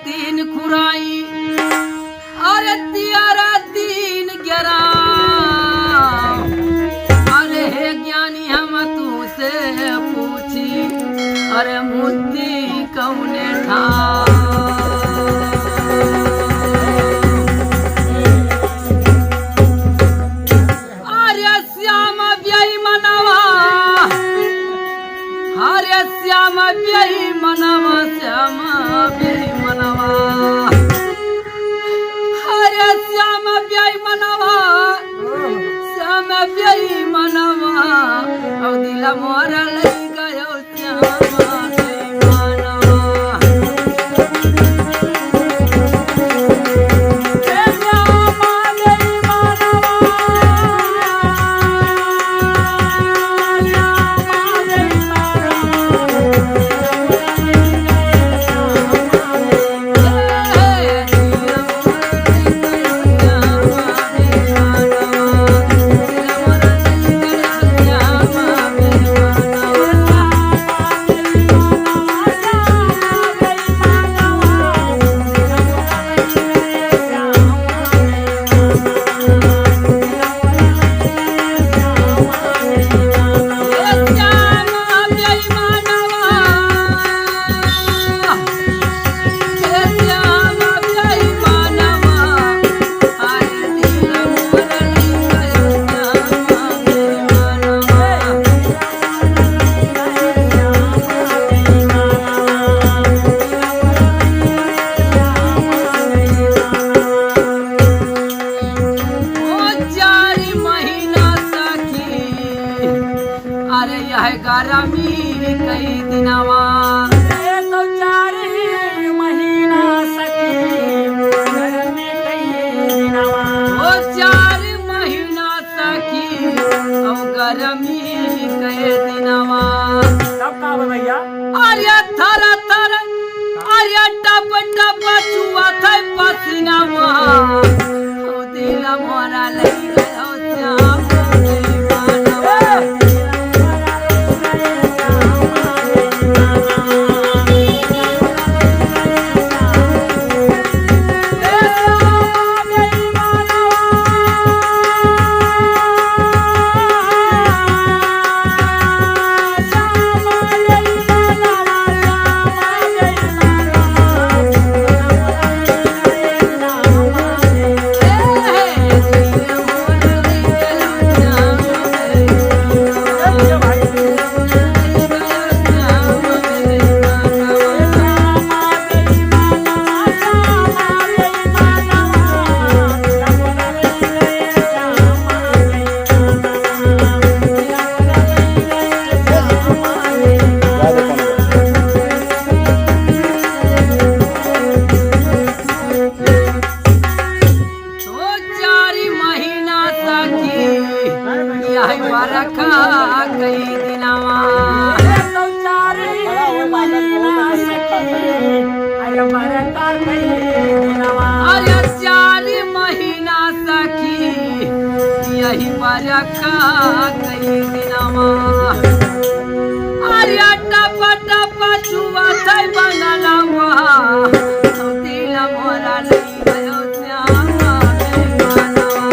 तीन खुराई अरे तियारा तीन ग्यारह अरे हे ज्ञानी हम तू से पूछी अरे मुद्दी कौने ठा श्याम ब्याही मनवा श्याम ब्याही मनवा हरे श्याम ब्याही मनवा श्याम ब्याही मनवा और दिला मोरा लई गयो श्याम ब्याही मनवा अरे यह गरमी कई दिनवा तो 4 महीना सखी गरमी कई दिनवा ओ 4 महीना सखी अब गरमी कई दिनवा तब का भैया अरे थर थर अरे टप टप चुआ थे पसीनावा ओ दिल मोरा लई गयो श्याम ब्याही मनवा रखा कई दिनवा तो 4 महीना सखी अरे बरका कई दिनवा अरे 4 महीना सखी यही बरका कई दिनवा अरे टप टप चुआ थे बंगलवा दिल मोरा लई गयो श्याम ब्याही मनवा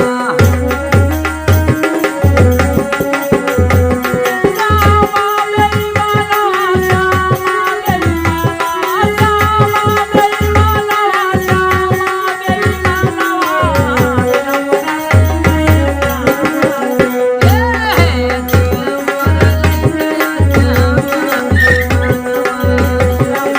तो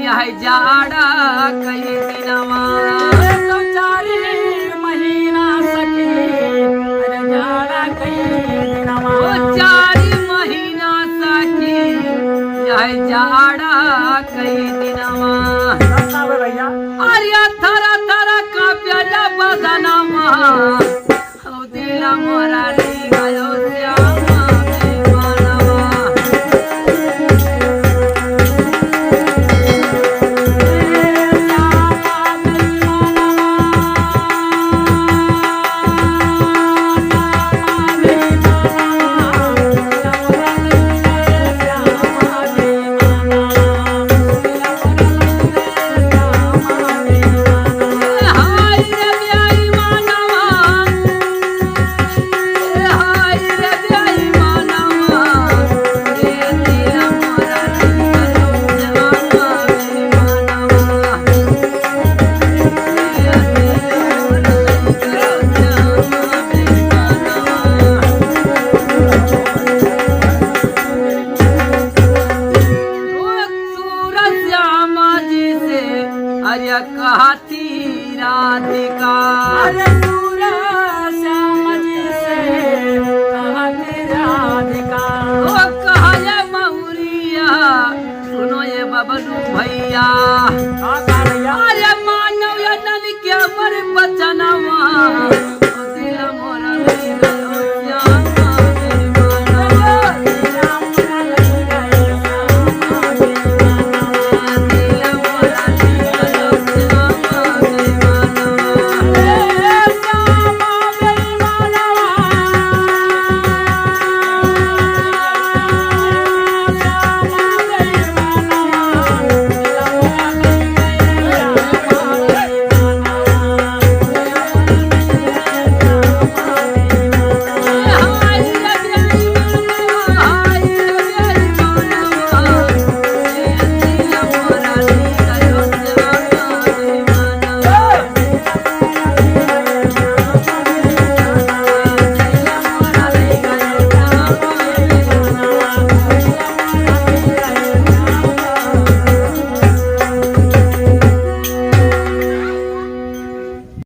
यह जाड़ा कई दिनवा तो चारी महीना सखी अरे जाड़ा कई दिनवा ओ 4 महीना सखी यह जाड़ा कई दिनवा सबका बे भैया अरे थरा थरा काप्याला बदनमा ओ दिला मोरा ली गयो श्यामा में मानवा हाय रे ब्याई मानवा हाय रे ब्याई मानवा रे दिला मोरा ली गयो श्यामा में मानवा अरे कहती राधिका अरे सूर श्याम जी से कहती राधिका ओ कहले महुरिया सुनो ये बबलू भैया का भैया अरे मानव या नन के मर बचनवा